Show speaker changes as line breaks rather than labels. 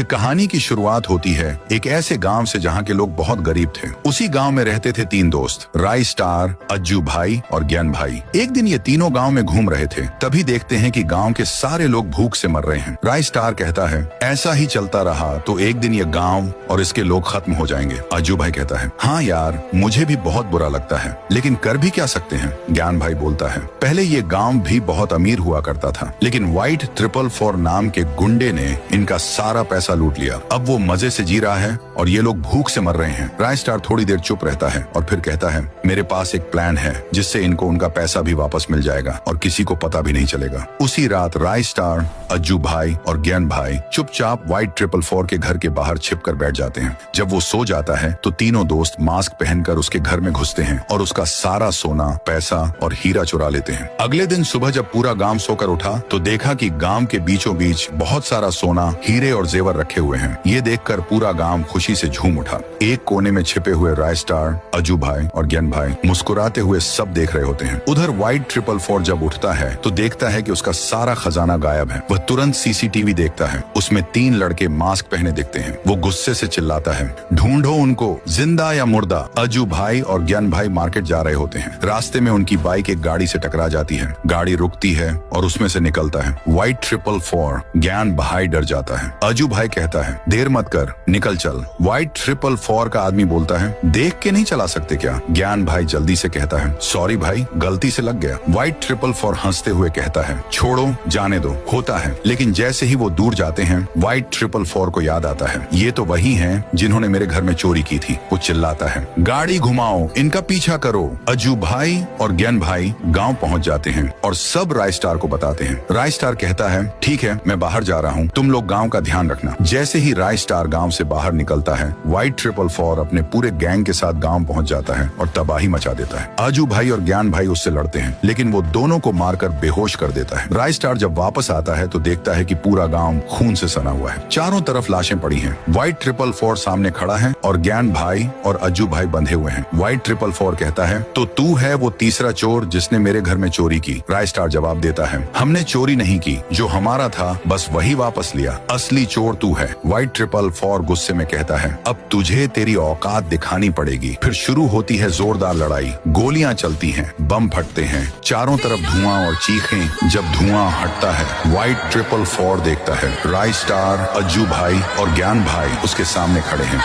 ये कहानी की शुरुआत होती है एक ऐसे गांव से जहां के लोग बहुत गरीब थे। उसी गांव में रहते थे 3 दोस्त, राय स्टार, अज्जू भाई और ज्ञान भाई। एक दिन ये तीनों गांव में घूम रहे थे, तभी देखते हैं कि गांव के सारे लोग भूख से मर रहे हैं। राय स्टार कहता है, ऐसा ही चलता रहा तो एक दिन ये गांव और इसके लोग खत्म हो जाएंगे। अज्जू भाई कहता है, हाँ यार, मुझे भी बहुत बुरा लगता है, लेकिन कर भी क्या सकते हैं। ज्ञान भाई बोलता है, पहले ये गांव भी बहुत अमीर हुआ करता था, लेकिन व्हाइट 444 नाम के गुंडे ने इनका सारा पैसा लूट लिया। अब वो मजे से जी रहा है और ये लोग भूख से मर रहे हैं। राय स्टार थोड़ी देर चुप रहता है और फिर कहता है, मेरे पास एक प्लान है जिससे इनको उनका पैसा भी वापस मिल जाएगा और किसी को पता भी नहीं चलेगा। उसी रात राय स्टार, अज्जू भाई और ज्ञान भाई चुपचाप व्हाइट 444 के घर के बाहर छिप कर बैठ जाते हैं। जब वो सो जाता है तो तीनों दोस्त मास्क पहनकर उसके घर में घुसते हैं और उसका सारा सोना, पैसा और हीरा चुरा लेते हैं। अगले दिन सुबह जब पूरा गांव सोकर उठा तो देखा कि गांव के बीचों बीच बहुत सारा सोना, हीरे और जेवर रखे हुए हैं। ये देखकर पूरा गांव खुशी से झूम उठा। एक कोने में छिपे हुए राय स्टार, अज्जू भाई और ज्ञान भाई मुस्कुराते हुए सब देख रहे होते हैं। उधर व्हाइट 444 जब उठता है तो देखता है कि उसका सारा खजाना गायब है। वह तुरंत सीसीटीवी देखता है, उसमें 3 लड़के मास्क पहने दिखते हैं। वो गुस्से से चिल्लाता है, ढूंढो उनको, जिंदा या मुर्दा। अज्जू भाई और ज्ञान भाई मार्केट जा रहे होते हैं। रास्ते में उनकी बाइक एक गाड़ी से टकरा जाती है। गाड़ी रुकती है और उसमें से निकलता है व्हाइट 444। ज्ञान भाई डर जाता है। अज्जू भाई कहता है, देर मत कर, निकल चल। व्हाइट 444 का आदमी बोलता है, देख के नहीं चला सकते क्या? ज्ञान भाई जल्दी से कहता है, सॉरी भाई, गलती से लग गया। व्हाइट 444 हंसते हुए कहता है, छोड़ो, जाने दो, होता है। लेकिन जैसे ही वो दूर जाते हैं, व्हाइट 444 को याद आता है, ये तो वही हैं जिन्होंने मेरे घर में चोरी की थी। वो चिल्लाता है, गाड़ी घुमाओ, इनका पीछा करो। अज्जू भाई और ज्ञान भाई गांव पहुंच जाते हैं और सब राय स्टार को बताते हैं। राय स्टार कहता है, ठीक है, मैं बाहर जा रहा हूँ, तुम लोग गांव का ध्यान रखना। जैसे ही राय स्टार गांव से बाहर निकलता है, व्हाइट 444 अपने पूरे गैंग के साथ गांव पहुंच जाता है और तबाही मचा देता है। अज्जू भाई और ज्ञान भाई उससे लड़ते हैं, लेकिन वो दोनों को मारकर बेहोश कर देता है। राय स्टार जब वापस आता है तो देखता है कि पूरा गांव खून से सना हुआ है। चारों तरफ लाशें पड़ी हैं। व्हाइट 444 सामने खड़ा है और ज्ञान भाई और अज्जू भाई बंधे हुए हैं। व्हाइट 444 कहता है, तो तू है वो तीसरा चोर जिसने मेरे घर में चोरी की? राय स्टार जवाब देता है, हमने चोरी नहीं की, जो हमारा था बस वही वापस लिया, असली चोर तू है। व्हाइट 444 गुस्से में कहता है, अब तुझे तेरी औकात दिखानी पड़ेगी। फिर शुरू होती है जोरदार लड़ाई। गोलियां चलती हैं, बम फटते हैं, चारों तरफ धुआं और चीखें। जब धुआं हटता है, व्हाइट 444 देखता है राय स्टार, अज्जू भाई और ज्ञान भाई उसके सामने खड़े हैं।